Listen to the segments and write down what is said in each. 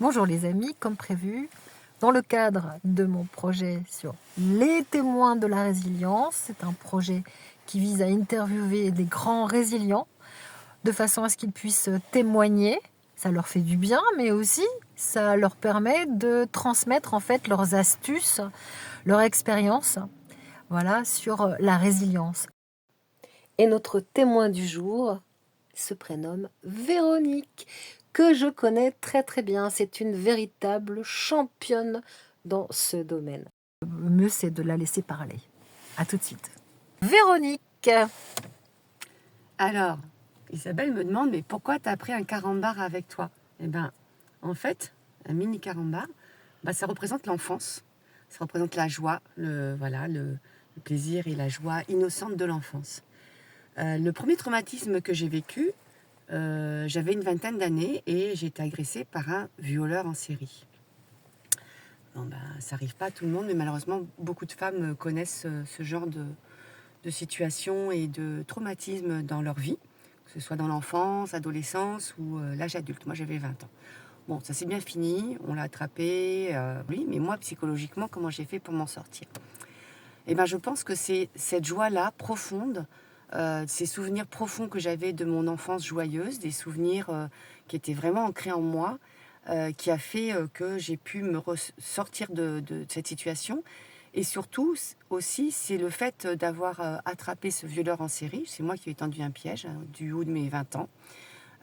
Bonjour les amis, comme prévu, dans le cadre de mon projet sur les témoins de la résilience, c'est un projet qui vise à interviewer des grands résilients de façon à ce qu'ils puissent témoigner. Ça leur fait du bien, mais aussi ça leur permet de transmettre en fait leurs astuces, leur expérience, voilà, sur la résilience. Et notre témoin du jour se prénomme Véronique, que je connais très très bien. C'est une véritable championne dans ce domaine. Le mieux, c'est de la laisser parler. À tout de suite. Véronique. Alors, Isabelle me demande, mais pourquoi tu as pris un carambar avec toi? Eh bien, en fait, un mini carambar, ça représente l'enfance. Ça représente la joie, le plaisir et la joie innocente de l'enfance. Le premier traumatisme que j'ai vécu, j'avais une vingtaine d'années et j'ai été agressée par un violeur en série. Ça n'arrive pas à tout le monde, mais malheureusement, beaucoup de femmes connaissent ce genre de situation et de traumatisme dans leur vie, que ce soit dans l'enfance, l'adolescence ou l'âge adulte. Moi, j'avais 20 ans. Bon, ça s'est bien fini, on l'a attrapé, oui, mais moi, psychologiquement, comment j'ai fait pour m'en sortir? Eh bien, je pense que c'est cette joie-là, profonde, ces souvenirs profonds que j'avais de mon enfance joyeuse, des souvenirs qui étaient vraiment ancrés en moi, qui a fait que j'ai pu me sortir de cette situation. Et surtout, aussi, c'est le fait d'avoir attrapé ce violeur en série. C'est moi qui ai tendu un piège du haut de mes 20 ans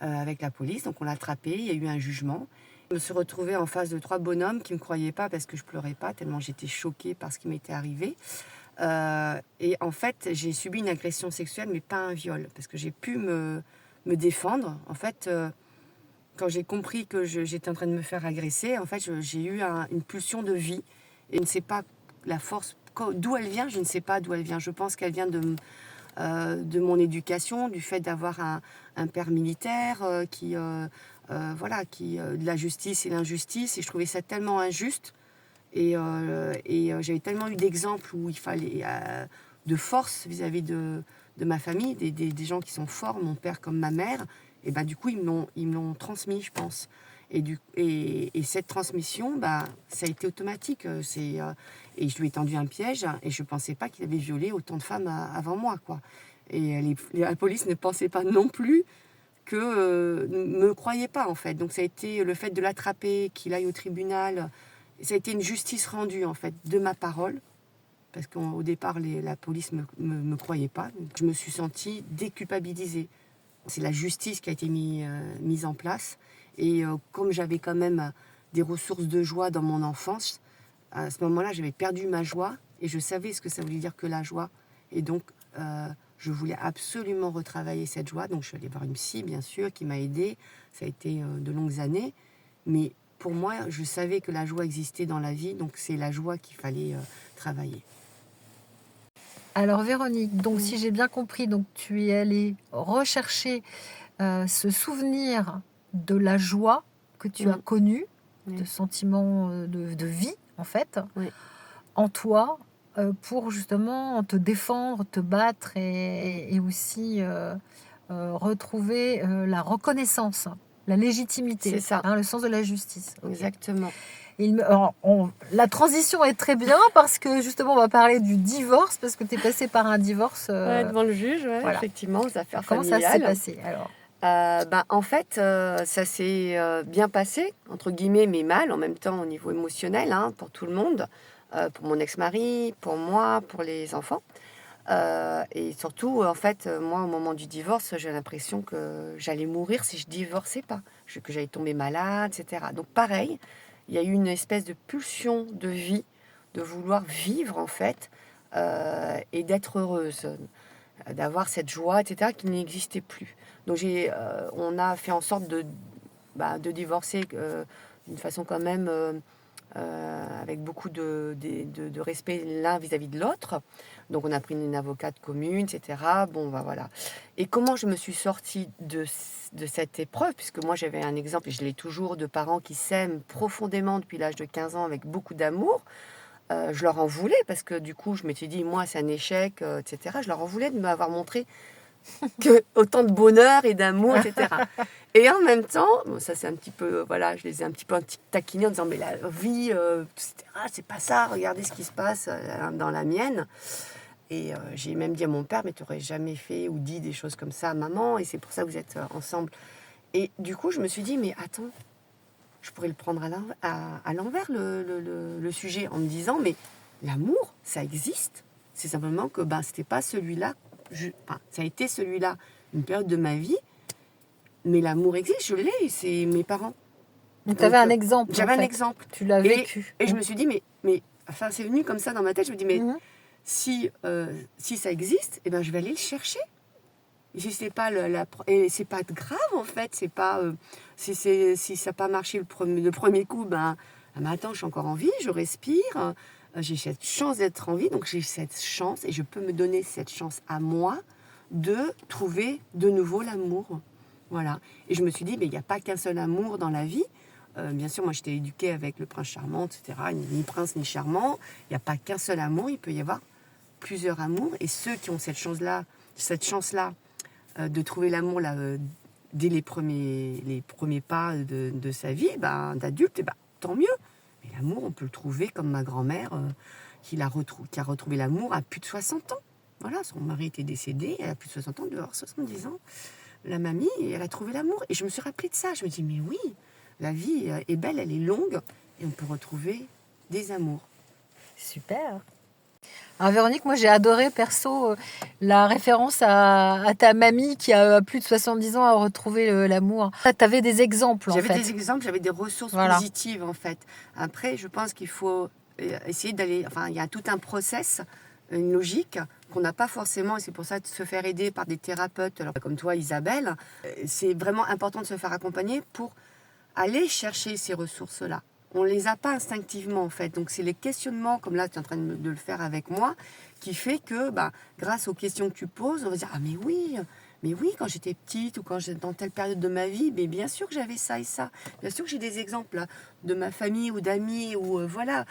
avec la police. Donc on l'a attrapé, il y a eu un jugement. Je me suis retrouvée en face de 3 bonhommes qui ne me croyaient pas parce que je pleurais pas, tellement j'étais choquée par ce qui m'était arrivé. Et en fait, j'ai subi une agression sexuelle, mais pas un viol, parce que j'ai pu me défendre. En fait, quand j'ai compris que j'étais en train de me faire agresser, en fait, j'ai eu une pulsion de vie. Et je ne sais pas la force, d'où elle vient, je ne sais pas d'où elle vient. Je pense qu'elle vient de mon éducation, du fait d'avoir un père militaire qui de la justice et l'injustice. Et je trouvais ça tellement injuste. Et j'avais tellement eu d'exemples où il fallait de force vis-à-vis de ma famille, des gens qui sont forts, mon père comme ma mère. Et du coup, ils me l'ont transmis, je pense. Et cette transmission, ça a été automatique. Et je lui ai tendu un piège et je ne pensais pas qu'il avait violé autant de femmes avant moi, quoi. Et la police ne pensait pas non plus que ne me croyait pas, en fait. Donc ça a été le fait de l'attraper, qu'il aille au tribunal. Ça a été une justice rendue, en fait, de ma parole. Parce qu'au départ, la police me croyait pas. Donc, je me suis sentie déculpabilisée. C'est la justice qui a été mise en place. Et comme j'avais quand même des ressources de joie dans mon enfance, à ce moment-là, j'avais perdu ma joie. Et je savais ce que ça voulait dire que la joie. Et donc, je voulais absolument retravailler cette joie. Donc, je suis allée voir une psy, bien sûr, qui m'a aidée. Ça a été de longues années. Mais pour moi, je savais que la joie existait dans la vie. Donc, c'est la joie qu'il fallait travailler. Alors Véronique, donc si j'ai bien compris, donc tu es allée rechercher ce souvenir de la joie que tu as connu, Oui. de sentiment de vie en fait, Oui. en toi, pour justement te défendre, te battre et aussi retrouver la reconnaissance, la légitimité, C'est ça. le sens de la justice. Ok. Exactement. La transition est très bien parce que justement on va parler du divorce parce que tu es passé par un divorce. Devant le juge, voilà. effectivement, aux affaires Comment familiales. ça s'est passé alors? En fait, ça s'est bien passé, entre guillemets, mais mal en même temps au niveau émotionnel, pour tout le monde, pour mon ex-mari, pour moi, pour les enfants. Et surtout, en fait, moi, au moment du divorce, j'ai l'impression que j'allais mourir si je divorçais pas, que j'allais tomber malade, etc. Donc pareil, il y a eu une espèce de pulsion de vie, de vouloir vivre, en fait, et d'être heureuse, d'avoir cette joie, etc., qui n'existait plus. Donc on a fait en sorte de divorcer d'une façon quand même avec beaucoup de respect l'un vis-à-vis de l'autre. Donc on a pris une avocate commune, etc. Voilà. Et comment je me suis sortie de cette épreuve, puisque moi j'avais un exemple, et je l'ai toujours, de parents qui s'aiment profondément depuis l'âge de 15 ans avec beaucoup d'amour. Je leur en voulais parce que du coup je m'étais dit, moi c'est un échec, etc. Je leur en voulais de m'avoir montré que autant de bonheur et d'amour, etc. Et en même temps, bon, ça c'est un petit peu, voilà, je les ai un petit peu taquinés en disant, mais la vie, etc., c'est pas ça, regardez ce qui se passe dans la mienne. Et j'ai même dit à mon père, mais tu n'aurais jamais fait ou dit des choses comme ça à maman, et c'est pour ça que vous êtes ensemble. Et du coup, je me suis dit, mais attends, je pourrais le prendre à l'envers, le sujet, en me disant, mais l'amour, ça existe. C'est simplement que c'était pas celui-là, ça a été celui-là, une période de ma vie, mais l'amour existe, je l'ai, c'est mes parents. Donc, tu avais un exemple. J'avais un exemple. Tu l'as vécu. Et je me suis dit, mais enfin, c'est venu comme ça dans ma tête, je me dis, mais si ça existe, eh ben, je vais aller le chercher. Et si c'est pas et c'est pas grave en fait, c'est pas si ça n'a pas marché le premier coup, attends, je suis encore en vie, je respire, j'ai cette chance d'être en vie, donc j'ai cette chance et je peux me donner cette chance à moi de trouver de nouveau l'amour. Voilà. Et je me suis dit, mais il n'y a pas qu'un seul amour dans la vie. Bien sûr, moi j'étais éduquée avec le prince charmant, etc. Ni prince ni charmant. Il n'y a pas qu'un seul amour, il peut y avoir plusieurs amours. Et ceux qui ont cette chance-là, de trouver l'amour là, dès les premiers pas de sa vie, d'adulte, tant mieux. Mais l'amour, on peut le trouver comme ma grand-mère qui a retrouvé l'amour à plus de 60 ans. Voilà, son mari était décédé, elle a plus de 60 ans, elle devait avoir 70 ans. La mamie, et elle a trouvé l'amour. Et je me suis rappelée de ça. Je me dis, mais oui, la vie est belle, elle est longue, et on peut retrouver des amours. Super. Alors Véronique, moi j'ai adoré perso la référence à ta mamie qui a plus de 70 ans à retrouver l'amour. Tu avais des exemples en fait. J'avais des exemples, j'avais des ressources positives en fait. Après, je pense qu'il faut essayer d'aller... Enfin, il y a tout un process, une logique qu'on n'a pas forcément, et c'est pour ça de se faire aider par des thérapeutes, alors, comme toi Isabelle. C'est vraiment important de se faire accompagner pour aller chercher ces ressources-là. On ne les a pas instinctivement en fait. Donc c'est les questionnements, comme là tu es en train de le faire avec moi, qui fait que grâce aux questions que tu poses, on va dire, ah mais oui, quand j'étais petite ou quand j'étais dans telle période de ma vie, mais bien sûr que j'avais ça et ça. Bien sûr que j'ai des exemples là, de ma famille ou d'amis, où heureusement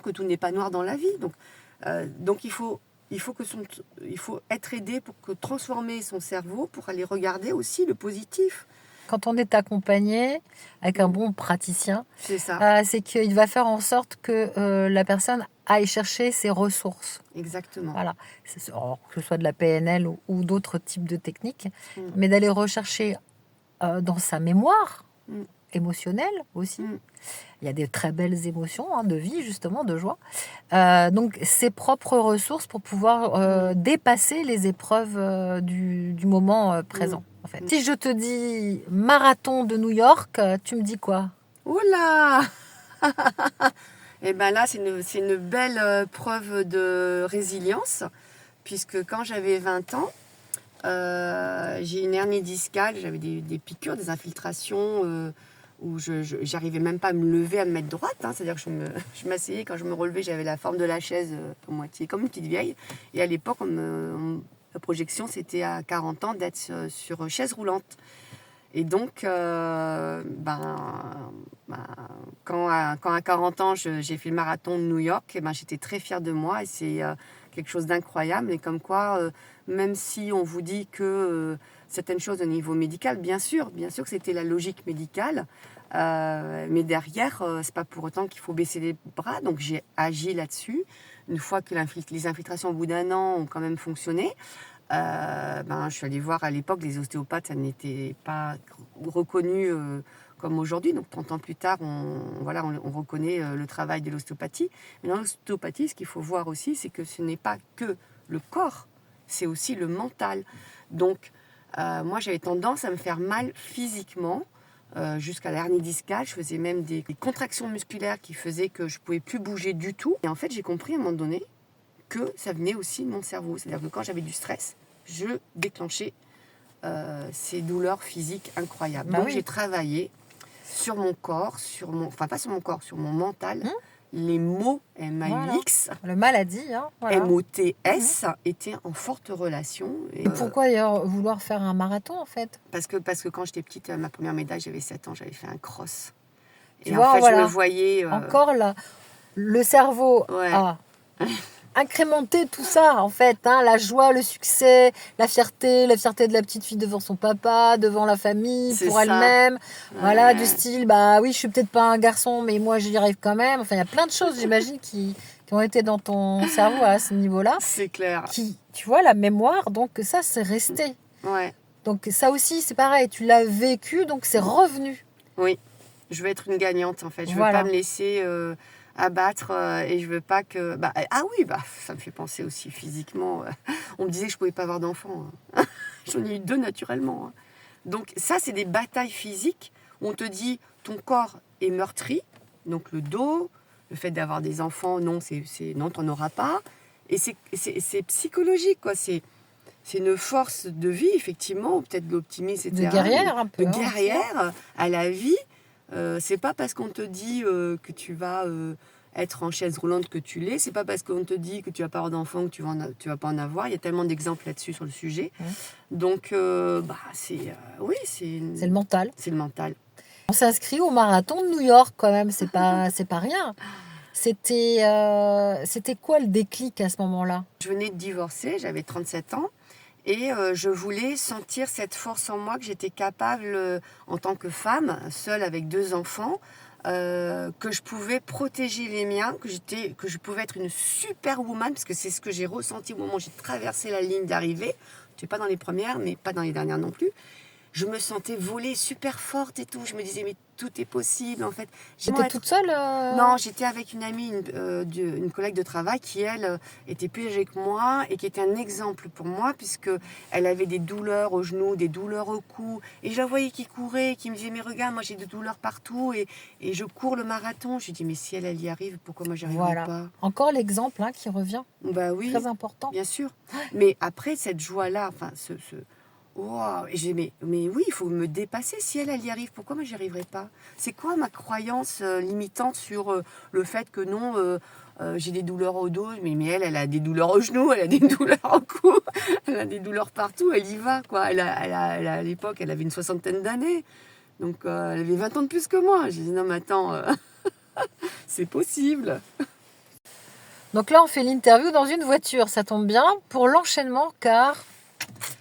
que tout n'est pas noir dans la vie. Donc il faut être aidé pour transformer son cerveau, pour aller regarder aussi le positif. Quand on est accompagné avec un bon praticien, c'est qu'il va faire en sorte que la personne aille chercher ses ressources. Exactement. Voilà. Que ce soit de la PNL ou d'autres types de techniques, mais d'aller rechercher dans sa mémoire émotionnelle aussi. Il y a des très belles émotions de vie, justement, de joie. Donc, ses propres ressources pour pouvoir dépasser les épreuves du moment présent. En fait. Si je te dis marathon de New York, tu me dis quoi? Oula. Et là, c'est une belle preuve de résilience, puisque quand j'avais 20 ans, j'ai une hernie discale, j'avais des piqûres, des infiltrations où j'arrivais même pas à me lever, à me mettre droite. C'est-à-dire que je m'asseyais, quand je me relevais, j'avais la forme de la chaise à moitié, comme une petite vieille. Et à l'époque, la projection, c'était à 40 ans d'être sur chaise roulante. Et donc, quand à 40 ans, j'ai fait le marathon de New York, j'étais très fière de moi et c'est quelque chose d'incroyable. Et comme quoi, même si on vous dit que certaines choses au niveau médical, bien sûr que c'était la logique médicale, mais derrière, c'est pas pour autant qu'il faut baisser les bras. Donc j'ai agi là-dessus. Une fois que les infiltrations au bout d'1 an ont quand même fonctionné, je suis allée voir à l'époque, les ostéopathes, ça n'était pas reconnu comme aujourd'hui. Donc 30 ans plus tard, on reconnaît le travail de l'ostéopathie. Mais dans l'ostéopathie, ce qu'il faut voir aussi, c'est que ce n'est pas que le corps, c'est aussi le mental. Donc moi, j'avais tendance à me faire mal physiquement, jusqu'à l'hernie discale. Je faisais même des contractions musculaires qui faisaient que je ne pouvais plus bouger du tout. Et en fait, j'ai compris à un moment donné que ça venait aussi de mon cerveau. C'est-à-dire que quand j'avais du stress, je déclenchais ces douleurs physiques incroyables. Donc j'ai travaillé sur mon corps, pas sur mon corps, sur mon mental. Les mots MAUX, le maladie, MOTS, étaient en forte relation. Et pourquoi d'ailleurs vouloir faire un marathon en fait? Parce que quand j'étais petite, ma première médaille, j'avais 7 ans, j'avais fait un cross. Et en fait, je me voyais... Encore là, le cerveau incrémenter tout ça, en fait, hein, la joie, le succès, la fierté de la petite fille devant son papa, devant la famille, C'est pour ça. elle-même. Voilà, du Ouais. style, bah oui, je suis peut-être pas un garçon, mais moi, j'y arrive quand même. Enfin, il y a plein de choses, j'imagine, qui ont été dans ton cerveau à ce niveau-là. C'est clair. Qui, tu vois, la mémoire, donc ça, c'est resté. Ouais. Donc ça aussi, c'est pareil, tu l'as vécu, donc c'est revenu. Oui. Je veux être une gagnante, en fait. Je veux Voilà. pas me laisser abattre et je veux pas que... ah oui, ça me fait penser aussi physiquement. On me disait que je pouvais pas avoir d'enfant. Hein. J'en ai eu 2 naturellement. Hein. Donc ça, c'est des batailles physiques où on te dit ton corps est meurtri, donc le dos, le fait d'avoir des enfants, non, non, t'en auras pas. Et c'est psychologique, quoi. C'est une force de vie, effectivement, ou peut-être de l'optimisme, etc. De guerrière, un peu. De hein, guerrière à la vie. C'est pas parce qu'on te dit que tu vas être en chaise roulante que tu l'es. C'est pas parce qu'on te dit que tu vas pas avoir d'enfant que tu vas pas en avoir. Il y a tellement d'exemples là-dessus sur le sujet. Ouais. Donc, oui, C'est le mental. c'est le mental. On s'inscrit au marathon de New York quand même, c'est pas rien. C'était quoi le déclic à ce moment-là? Je venais de divorcer, j'avais 37 ans. Et je voulais sentir cette force en moi que j'étais capable, en tant que femme, seule avec 2 enfants, que je pouvais protéger les miens, que je pouvais être une superwoman, parce que c'est ce que j'ai ressenti au moment où j'ai traversé la ligne d'arrivée. Je n'étais pas dans les premières, mais pas dans les dernières non plus. Je me sentais voler super forte et tout. Je me disais, mais tout est possible, en fait. J'étais toute seule Non, j'étais avec une amie, une collègue de travail qui, elle, était plus âgée que moi et qui était un exemple pour moi, puisque elle avait des douleurs aux genoux, des douleurs au cou. Et je la voyais qui courait, qui me disait, mais regarde, moi j'ai des douleurs partout et je cours le marathon. Je lui dis, mais si elle y arrive, pourquoi moi j'y arriverai Voilà. pas? Encore l'exemple hein, qui revient, Bah oui, très important. bien sûr. Mais après, cette joie-là, enfin, wow. Et j'ai dit, mais oui, il faut me dépasser. Si elle y arrive, pourquoi moi j'y arriverai pas? C'est quoi ma croyance limitante sur le fait que non, j'ai des douleurs au dos, mais elle a des douleurs au genou, elle a des douleurs au cou, elle a des douleurs partout, elle y va, quoi. À l'époque, elle avait une 60aine d'années, donc elle avait 20 ans de plus que moi. J'ai dit, non, mais attends, c'est possible. Donc là, on fait l'interview dans une voiture, ça tombe bien pour l'enchaînement car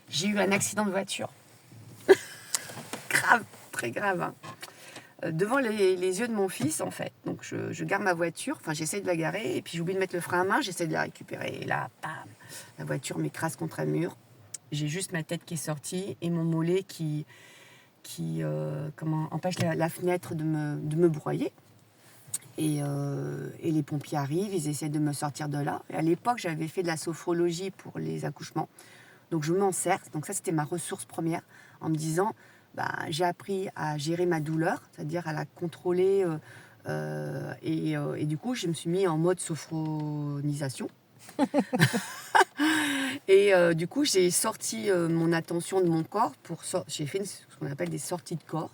J'ai eu un accident de voiture. Grave, très grave. Hein. Devant les yeux de mon fils, en fait. Donc, je gare ma voiture, enfin, j'essaie de la garer, et puis j'oublie de mettre le frein à main, j'essaie de la récupérer. Et là, bam, la voiture m'écrase contre un mur. J'ai juste ma tête qui est sortie et mon mollet qui empêche la fenêtre de me broyer. Et les pompiers arrivent, ils essaient de me sortir de là. Et à l'époque, j'avais fait de la sophrologie pour les accouchements. Donc je m'en sers. Donc ça, c'était ma ressource première en me disant, j'ai appris à gérer ma douleur, c'est-à-dire à la contrôler. Et du coup, je me suis mis en mode sophronisation. Et du coup, j'ai sorti mon attention de mon corps. J'ai fait ce qu'on appelle des sorties de corps.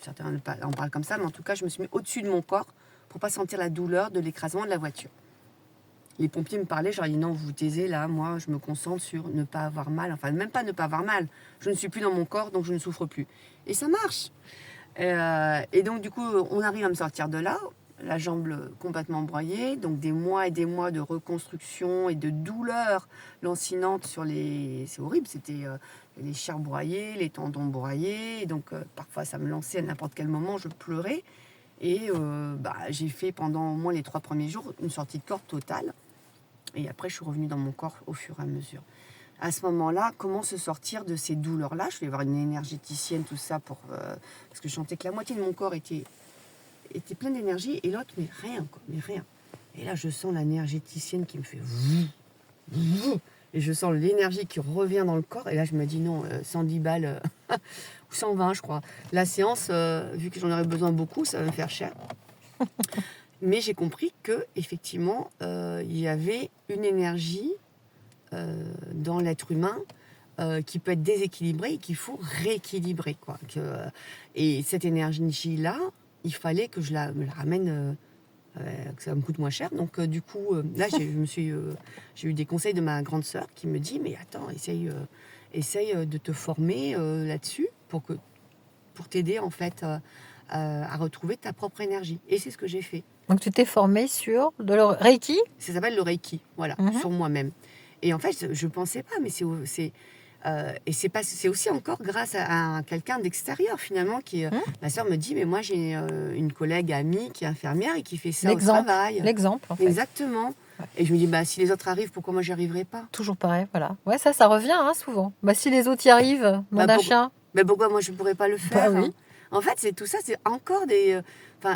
Certains en parlent comme ça, mais en tout cas, je me suis mis au-dessus de mon corps pour pas sentir la douleur de l'écrasement de la voiture. Les pompiers me parlaient, j'aurais dit non, vous vous taisez, là, moi, je me concentre sur ne pas avoir mal. Enfin, même pas ne pas avoir mal. Je ne suis plus dans mon corps, donc je ne souffre plus. Et ça marche. Et donc, du coup, on arrive à me sortir de là, la jambe complètement broyée. Donc, des mois et des mois de reconstruction et de douleur lancinante sur les... C'est horrible, c'était les chairs broyées, les tendons broyés. Et donc, parfois, ça me lançait à n'importe quel moment, je pleurais. Et j'ai fait pendant au moins les 3 premiers jours une sortie de corps totale. Et après, je suis revenue dans mon corps au fur et à mesure. À ce moment-là, comment se sortir de ces douleurs-là? Je vais voir une énergéticienne, tout ça, parce que je sentais que la moitié de mon corps était plein d'énergie et l'autre, mais rien, quoi, mais rien. Et là, je sens l'énergéticienne qui me fait... Et je sens l'énergie qui revient dans le corps. Et là, je me dis non, 110 balles, ou 120, je crois. La séance, vu que j'en aurais besoin beaucoup, ça va me faire cher. Mais j'ai compris qu'effectivement, il y avait une énergie dans l'être humain qui peut être déséquilibrée et qu'il faut rééquilibrer, quoi. Et cette énergie-là, il fallait que me la ramène, que ça me coûte moins cher. Donc du coup, là, j'ai eu des conseils de ma grande sœur qui me dit, mais attends, essaye de te former là-dessus pour pour t'aider en fait à retrouver ta propre énergie. Et c'est ce que j'ai fait. Donc tu t'es formée sur de le Reiki? Ça s'appelle le Reiki, voilà, sur moi-même. Et en fait, je ne pensais pas, mais c'est aussi encore grâce à quelqu'un d'extérieur finalement qui... ma soeur me dit, mais moi j'ai une collègue amie qui est infirmière et qui fait ça au travail. L'exemple, en fait. Exactement. Ouais. Et je me dis, bah, si les autres arrivent, pourquoi moi j'y arriverai pas? Toujours pareil, voilà. Ouais, ça revient souvent. Bah, si les autres y arrivent, mon chien. Mais pourquoi moi je ne pourrais pas le faire? Bah, oui. En fait, c'est tout ça, c'est encore des...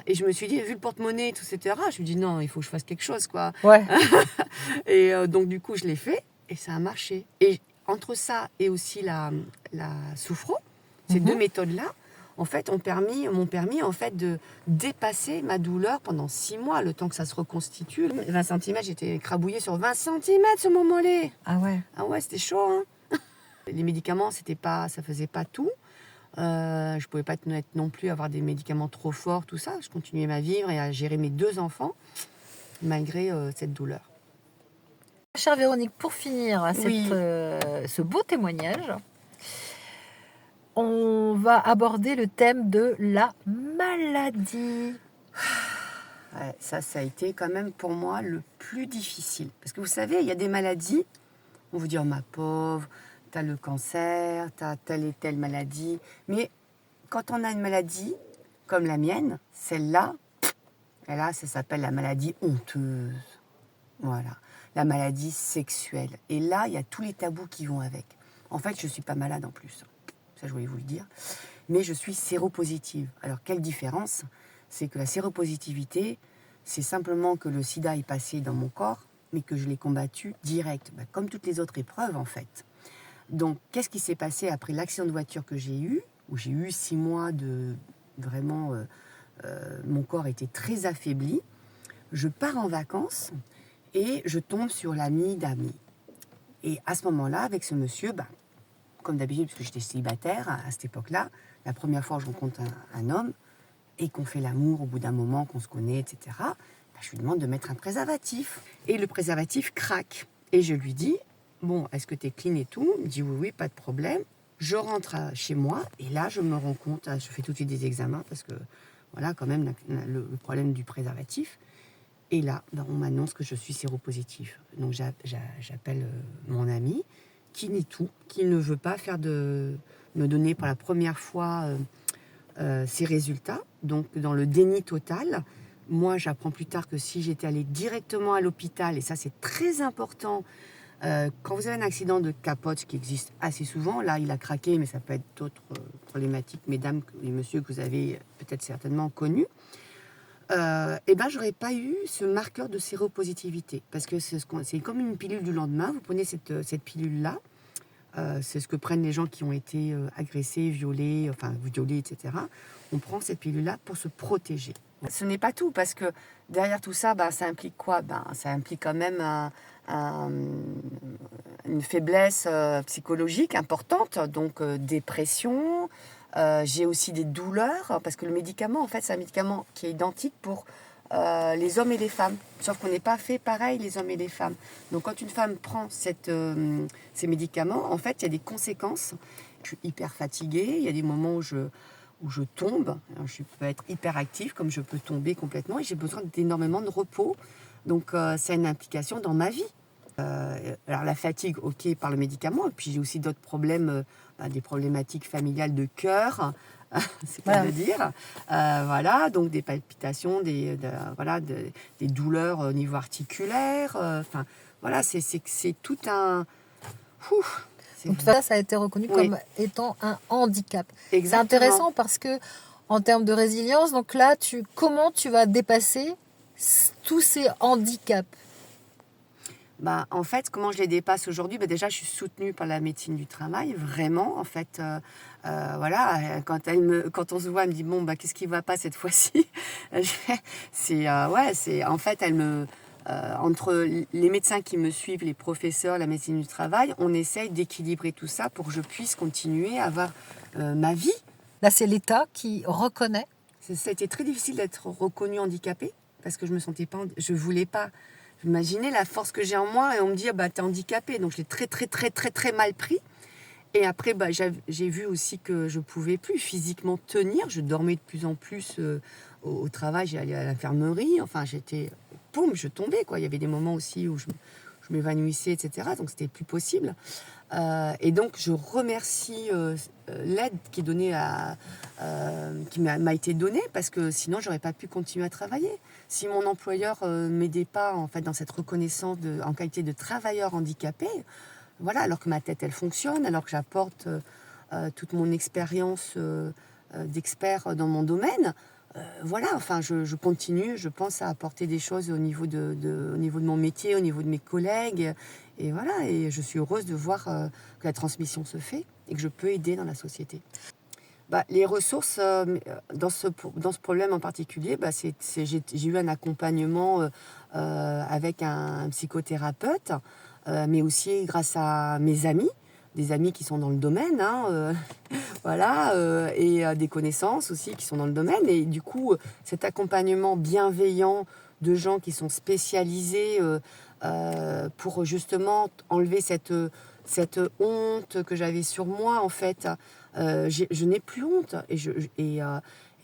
et je me suis dit, vu le porte-monnaie, etc., je me dis, non, il faut que je fasse quelque chose, quoi. Ouais. Et donc, du coup, je l'ai fait et ça a marché. Et entre ça et aussi la sophro, ces deux méthodes-là, en fait, m'ont permis en fait, de dépasser ma douleur pendant 6 mois, le temps que ça se reconstitue. 20 cm, j'étais écrabouillée sur 20 cm sur mon mollet. Ah ouais. Ah ouais, c'était chaud, hein. Les médicaments, ça faisait pas tout. Je pouvais pas être non plus avoir des médicaments trop forts, tout ça. Je continuais à vivre et à gérer mes 2 enfants malgré cette douleur. Chère Véronique, pour finir ce beau témoignage, on va aborder le thème de la maladie. Ouais, ça a été quand même pour moi le plus difficile. Parce que vous savez, il y a des maladies, on vous dit, oh ma pauvre, t'as le cancer, t'as telle et telle maladie. Mais quand on a une maladie comme la mienne, celle-là, et là, ça s'appelle la maladie honteuse. Voilà, la maladie sexuelle. Et là, il y a tous les tabous qui vont avec. En fait, je ne suis pas malade en plus. Ça, je voulais vous le dire. Mais je suis séropositive. Alors, quelle différence? C'est que la séropositivité, c'est simplement que le sida est passé dans mon corps, mais que je l'ai combattu direct, comme toutes les autres épreuves, en fait. Donc, qu'est-ce qui s'est passé après l'accident de voiture que j'ai eu, où j'ai eu 6 mois de... Vraiment, mon corps était très affaibli. Je pars en vacances et je tombe sur l'ami d'amis. Et à ce moment-là, avec ce monsieur, comme d'habitude, parce que j'étais célibataire à cette époque-là, la première fois que je rencontre un homme et qu'on fait l'amour au bout d'un moment, qu'on se connaît, etc., je lui demande de mettre un préservatif. Et le préservatif craque. Et je lui dis, bon, est-ce que tu es clean et tout? Il me dit, oui, pas de problème. Je rentre chez moi et là, je me rends compte, je fais tout de suite des examens parce que, voilà, quand même, le problème du préservatif. Et là, on m'annonce que je suis séropositive. Donc, j'appelle mon ami qui nie tout, qui ne veut pas me donner pour la première fois ses résultats. Donc, dans le déni total, moi, j'apprends plus tard que si j'étais allée directement à l'hôpital, et ça, c'est très important, quand vous avez un accident de capote, ce qui existe assez souvent, là, il a craqué, mais ça peut être d'autres problématiques, mesdames et messieurs, que vous avez peut-être certainement connus. J'aurais pas eu ce marqueur de séropositivité parce que c'est comme une pilule du lendemain. Vous prenez cette pilule-là, c'est ce que prennent les gens qui ont été agressés, violés, etc. On prend cette pilule-là pour se protéger. Ce n'est pas tout parce que derrière tout ça, ça implique quoi? Ça implique quand même une faiblesse psychologique importante, donc dépression. J'ai aussi des douleurs, parce que le médicament, en fait, c'est un médicament qui est identique pour les hommes et les femmes. Sauf qu'on n'est pas fait pareil, les hommes et les femmes. Donc, quand une femme prend ces médicaments, en fait, il y a des conséquences. Je suis hyper fatiguée, il y a des moments où je tombe. Alors, je peux être hyper active, comme je peux tomber complètement, et j'ai besoin d'énormément de repos. Donc, ça a une implication dans ma vie. Alors la fatigue, ok, par le médicament, et puis j'ai aussi d'autres problèmes, des problématiques familiales de cœur, c'est pas de dire, voilà, donc des palpitations, des douleurs au niveau articulaire, voilà, c'est tout un... Donc ça a été reconnu comme étant un handicap. Exactement. C'est intéressant parce que en termes de résilience, donc là, comment tu vas dépasser tous ces handicaps? En fait, comment je les dépasse aujourd'hui? Déjà, je suis soutenue par la médecine du travail, vraiment. En fait, voilà, quand on se voit, elle me dit, bon, qu'est-ce qui ne va pas cette fois-ci? En fait, entre les médecins qui me suivent, les professeurs, la médecine du travail, on essaye d'équilibrer tout ça pour que je puisse continuer à avoir ma vie. Là, c'est l'État qui reconnaît. Ça a été très difficile d'être reconnue handicapée parce que je me sentais pas, je voulais pas. Imaginez la force que j'ai en moi et on me dit t'es handicapée, donc je l'ai très très très très très mal pris Et après, bah, j'ai vu aussi que je pouvais plus physiquement tenir. Je dormais de plus en plus au travail. J'allais à l'infirmerie. Enfin, poum, je tombais, quoi. Il y avait des moments aussi où je m'évanouissais, etc. Donc, c'était plus possible. Et donc, je remercie l'aide qui est donnée qui m'a été donnée, parce que sinon, j'aurais pas pu continuer à travailler. Si mon employeur m'aidait pas, en fait, dans cette reconnaissance en qualité de travailleur handicapé, voilà, alors que ma tête, elle fonctionne, alors que j'apporte toute mon expérience d'expert dans mon domaine, voilà, enfin, je continue, je pense à apporter des choses au niveau au niveau de mon métier, au niveau de mes collègues. Et voilà, et je suis heureuse de voir que la transmission se fait et que je peux aider dans la société. Bah, les ressources, dans ce problème en particulier, bah, j'ai eu un accompagnement avec un psychothérapeute, mais aussi grâce à mes amis, des amis qui sont dans le domaine, hein, voilà, et des connaissances aussi qui sont dans le domaine. Et du coup, cet accompagnement bienveillant de gens qui sont spécialisés pour justement enlever cette honte que j'avais sur moi, en fait. Je n'ai plus honte. Et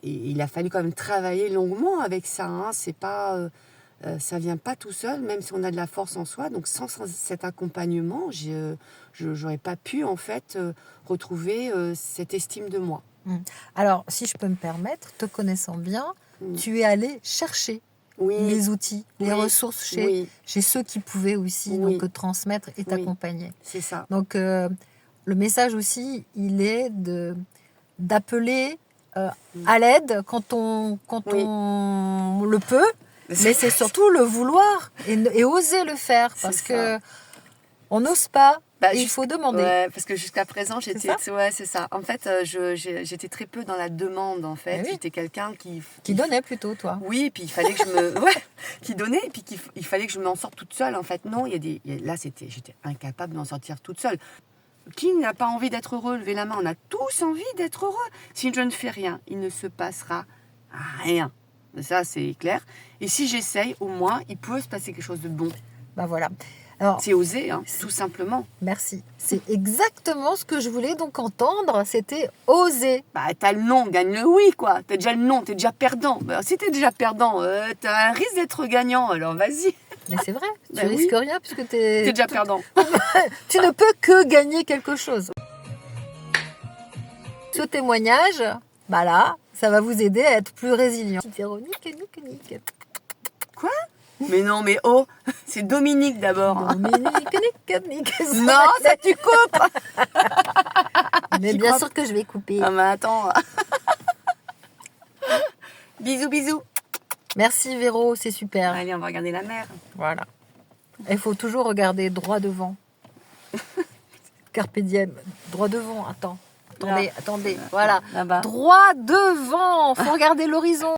il a fallu quand même travailler longuement avec ça. Hein. C'est pas, ça vient pas tout seul, même si on a de la force en soi. Donc sans cet accompagnement, je n'aurais pas pu, en fait, retrouver cette estime de moi. Alors, si je peux me permettre, te connaissant bien, tu es allé chercher les outils, les ressources chez ceux qui pouvaient aussi donc, transmettre et t'accompagner. C'est ça. Donc, le message aussi, il est d'appeler à l'aide quand on le peut, mais c'est surtout le vouloir et oser le faire, parce que on n'ose pas. Bah, il faut demander. Ouais, parce que jusqu'à présent, j'étais... Ouais, c'est ça. En fait, j'étais très peu dans la demande, en fait. Oui. J'étais quelqu'un qui donnait plutôt, toi. Oui, et puis il fallait que je me... ouais, qui donnait, et puis il fallait que je m'en sorte toute seule, en fait. Non, là, j'étais incapable d'en sortir toute seule. Qui n'a pas envie d'être heureux? Levez la main. On a tous envie d'être heureux. Si je ne fais rien, il ne se passera rien. Ça, c'est clair. Et si j'essaye, au moins, il peut se passer quelque chose de bon. Ben voilà. Alors, c'est oser, hein, tout simplement. Merci. C'est exactement ce que je voulais donc entendre, c'était oser. Bah, t'as le non, gagne le oui, quoi. T'as déjà le non, t'es déjà perdant. Bah, si t'es déjà perdant, t'as un risque d'être gagnant, alors vas-y. Mais c'est vrai, tu risques rien puisque t'es déjà perdant. Tu ne peux que gagner quelque chose. Ce témoignage, bah là, ça va vous aider à être plus résilient. Véronique. Quoi? Mais non, mais oh, c'est Dominique d'abord. Dominique. Non, ça tu coupes. Mais bien sûr que je vais couper. Ah mais attends. Bisous. Merci Véro, c'est super. Allez, on va regarder la mer. Voilà. Il faut toujours regarder droit devant. Carpe diem, droit devant, attendez, voilà. Là-bas. Droit devant, faut regarder l'horizon.